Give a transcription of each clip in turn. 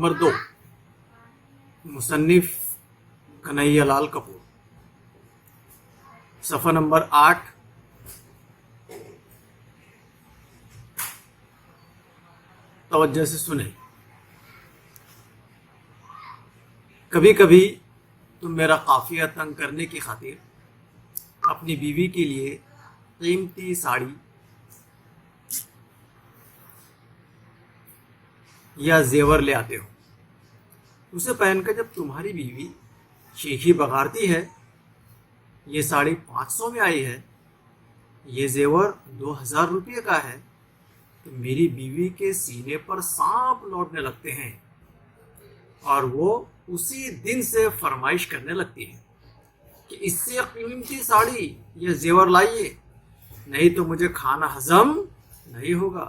Number 2 مصنف کنہیا لال کپور، صفحہ number 8 توجہ سے سنیں۔ کبھی کبھی تم میرا قافیہ تنگ کرنے کی خاطر اپنی بیوی کے لیے قیمتی ساڑی یا زیور لے آتے ہو۔ اسے پہن کر جب تمہاری بیوی شیخی بگاڑتی ہے، یہ ساڑی 500 میں آئی ہے، یہ زیور 2000 روپے کا ہے، تو میری بیوی کے سینے پر سانپ لوٹنے لگتے ہیں اور وہ اسی دن سے فرمائش کرنے لگتی ہے کہ اس سے قیمتی ساڑی یا زیور لائیے، نہیں تو مجھے کھانا ہضم نہیں ہوگا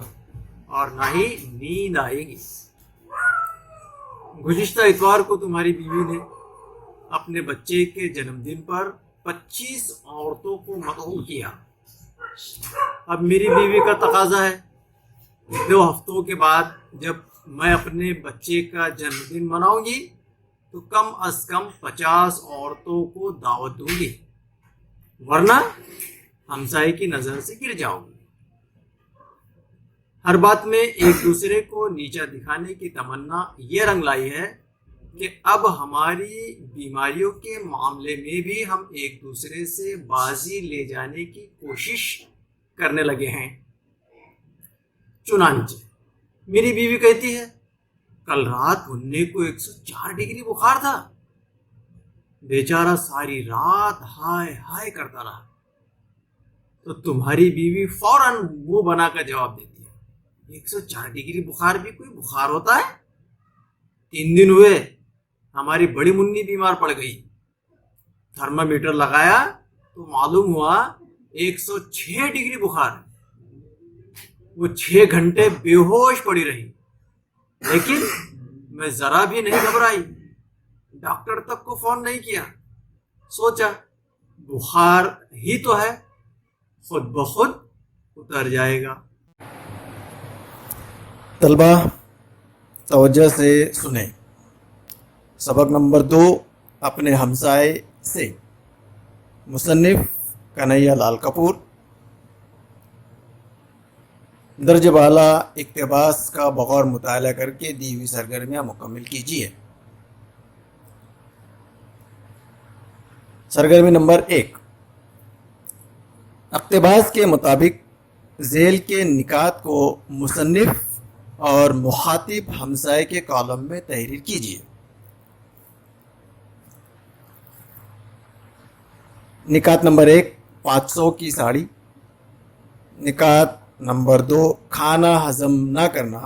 اور نہ ہی نیند آئے گی۔ گزشتہ اتوار کو تمہاری بیوی نے اپنے بچے کے جنم دن پر 25 عورتوں کو مدعو کیا۔ اب میری بیوی کا تقاضا ہے 2 ہفتوں کے بعد جب میں اپنے بچے کا جنم دن مناؤں گی تو کم از کم 50 عورتوں کو دعوت دوں گی، ورنہ ہمسائے کی نظر سے گر جاؤں گی۔ ہر بات میں ایک دوسرے کو نیچا دکھانے کی تمنا یہ رنگ لائی ہے کہ اب ہماری بیماریوں کے معاملے میں بھی ہم ایک دوسرے سے بازی لے جانے کی کوشش کرنے لگے ہیں۔ چنانچہ میری بیوی کہتی ہے کل رات منّے کو 104 ڈگری بخار تھا، بیچارہ ساری رات ہائے ہائے کرتا رہا۔ تو تمہاری بیوی فوراً منہ بنا کر جواب دیتی ہے 104 ڈگری بخار بھی کوئی بخار ہوتا ہے؟ 3 دن ہوئے ہماری بڑی منی بیمار پڑ گئی، تھرما میٹر لگایا تو معلوم ہوا 106 ڈگری بخار ہے۔ وہ 6 گھنٹے بے ہوش پڑی رہی، لیکن میں ذرا بھی نہیں گھبرائی، ڈاکٹر تک کو فون نہیں کیا، سوچا بخار ہی تو ہے، خود بخود اتر جائے گا۔ طلبہ توجہ سے سنیں۔ سبق نمبر 2 اپنے ہمسائے سے، مصنف کنہیا لال کپور۔ درجہ بالا اقتباس کا بغور مطالعہ کر کے دی ہوئی سرگرمیاں مکمل کیجیے۔ سرگرمی نمبر 1، اقتباس کے مطابق ذیل کے نکات کو مصنف اور مخاطب ہمسائے کے کالم میں تحریر کیجیے۔ نکات نمبر 1، 500 کی ساڑی۔ نکات نمبر 2، کھانا ہضم نہ کرنا۔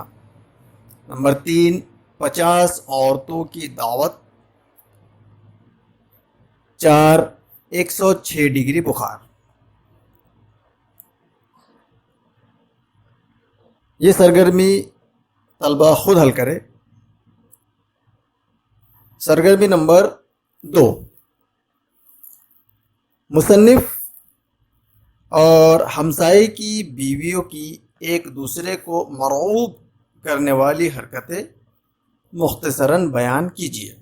نمبر 3، 50 عورتوں کی دعوت۔ 4، 106 ڈگری بخار۔ یہ سرگرمی طلبہ خود حل کرے۔ سرگرمی نمبر 2، مصنف اور ہمسائے کی بیویوں کی ایک دوسرے کو مرعوب کرنے والی حرکتیں مختصراً بیان کیجیے۔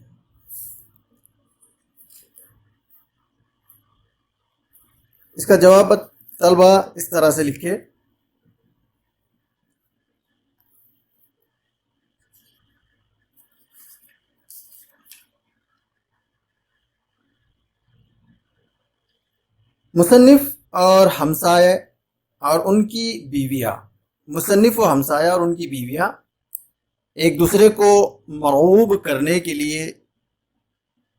اس کا جواب طلبہ اس طرح سے لکھے۔ مصنف اور ہمسائے اور ان کی بیویاں، مصنف و ہمسایہ اور ان کی بیویاں ایک دوسرے کو مرعوب کرنے کے لیے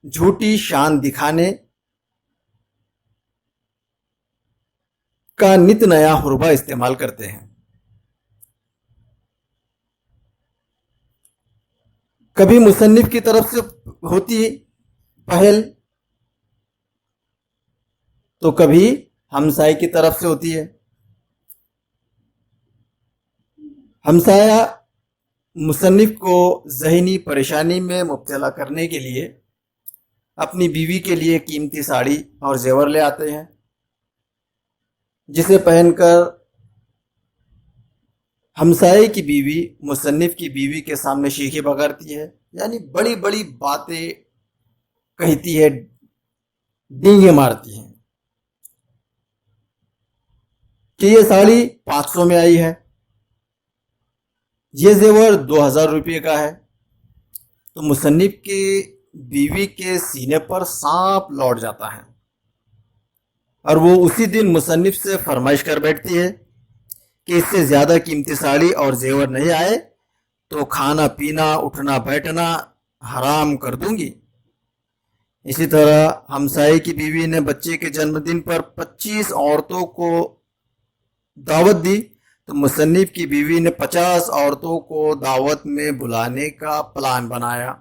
جھوٹی شان دکھانے کا نت نیا حربہ استعمال کرتے ہیں۔ کبھی مصنف کی طرف سے ہوتی پہل تو کبھی ہمسائے کی طرف سے ہوتی ہے۔ ہمسایہ مصنف کو ذہنی پریشانی میں مبتلا کرنے کے لیے اپنی بیوی کے لیے قیمتی ساڑی اور زیور لے آتے ہیں، جسے پہن کر ہمسائے کی بیوی مصنف کی بیوی کے سامنے شیخی بگاڑتی ہے، یعنی بڑی بڑی باتیں کہتی ہے، ڈینگیں مارتی ہیں کہ یہ ساڑی 500 میں آئی ہے، یہ زیور 2000 روپے کا ہے۔ تو مصنف کی بیوی کے سینے پر سانپ لوٹ جاتا ہے اور وہ اسی دن مصنف سے فرمائش کر بیٹھتی ہے کہ اس سے زیادہ قیمتی ساڑی اور زیور نہیں آئے تو کھانا پینا اٹھنا بیٹھنا حرام کر دوں گی۔ اسی طرح ہمسائے کی بیوی نے بچے کے جنم دن پر 25 عورتوں کو دعوت دی تو مصنف کی بیوی نے 50 عورتوں کو دعوت میں بلانے کا پلان بنایا۔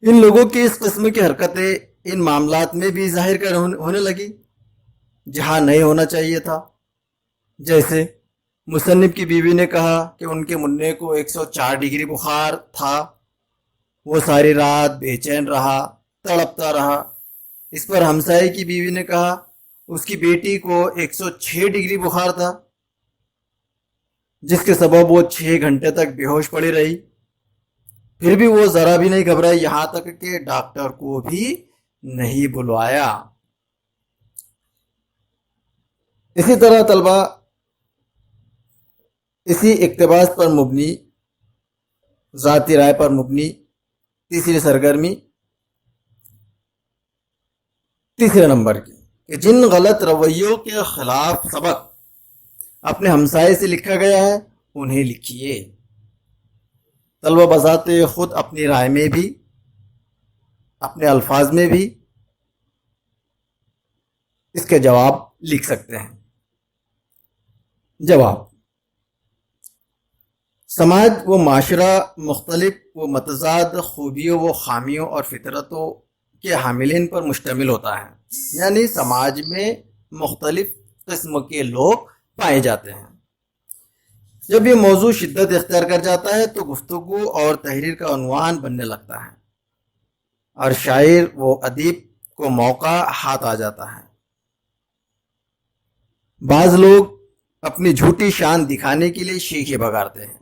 ان لوگوں کی اس قسم کی حرکتیں ان معاملات میں بھی ظاہر کر ہونے لگی جہاں نہیں ہونا چاہیے تھا۔ جیسے مصنف کی بیوی نے کہا کہ ان کے منع کو 104 ڈگری بخار تھا، وہ ساری رات بے چین رہا، تڑپتا رہا۔ اس پر ہمسائے کی بیوی نے کہا اس کی بیٹی کو 106 ڈگری بخار تھا، جس کے سبب وہ 6 گھنٹے تک بے ہوش پڑی رہی، پھر بھی وہ ذرا بھی نہیں گھبرائی، یہاں تک کہ ڈاکٹر کو بھی نہیں بلوایا۔ اسی طرح طلبہ اسی اقتباس پر مبنی، ذاتی رائے پر مبنی تیسری سرگرمی، تیسرے نمبر کی، کہ جن غلط رویوں کے خلاف سبق اپنے ہمسائے سے لکھا گیا ہے انہیں لکھیے۔ طلبہ بذات خود اپنی رائے میں بھی، اپنے الفاظ میں بھی اس کے جواب لکھ سکتے ہیں۔ جواب: سماج و معاشرہ مختلف و متضاد خوبیوں و خامیوں اور فطرتوں کے حاملین پر مشتمل ہوتا ہے، یعنی سماج میں مختلف قسم کے لوگ پائے جاتے ہیں۔ جب یہ موضوع شدت اختیار کر جاتا ہے تو گفتگو اور تحریر کا عنوان بننے لگتا ہے اور شاعر و ادیب کو موقع ہاتھ آ جاتا ہے۔ بعض لوگ اپنی جھوٹی شان دکھانے کے لیے شیخی بگاڑتے ہیں،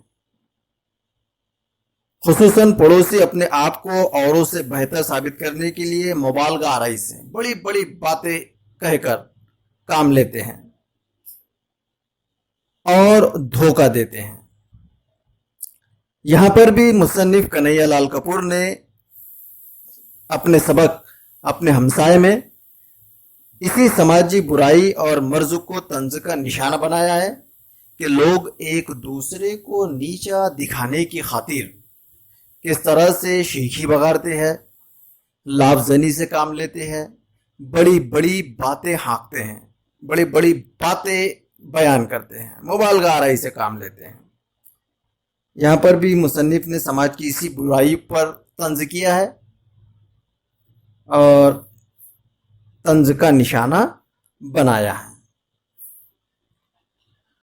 خصوصاً پڑوسی اپنے آپ کو اوروں سے بہتر ثابت کرنے کے لیے مبالغہ آرائی سے بڑی بڑی باتیں کہہ کر کام لیتے ہیں اور دھوکہ دیتے ہیں۔ یہاں پر بھی مصنف کنہیا لال کپور نے اپنے سبق اپنے ہمسائے میں اسی سماجی برائی اور مرض کو طنز کا نشانہ بنایا ہے کہ لوگ ایک دوسرے کو نیچا دکھانے کی خاطر کس طرح سے شیخی بگاڑتے ہیں، لفظ زنی سے کام لیتے ہیں، بڑی بڑی باتیں ہانکتے ہیں، بڑی بڑی باتیں بیان کرتے ہیں، مبالغہ آرائی سے کام لیتے ہیں۔ یہاں پر بھی مصنف نے سماج کی اسی برائی پر طنز کیا ہے اور طنز کا نشانہ بنایا ہے۔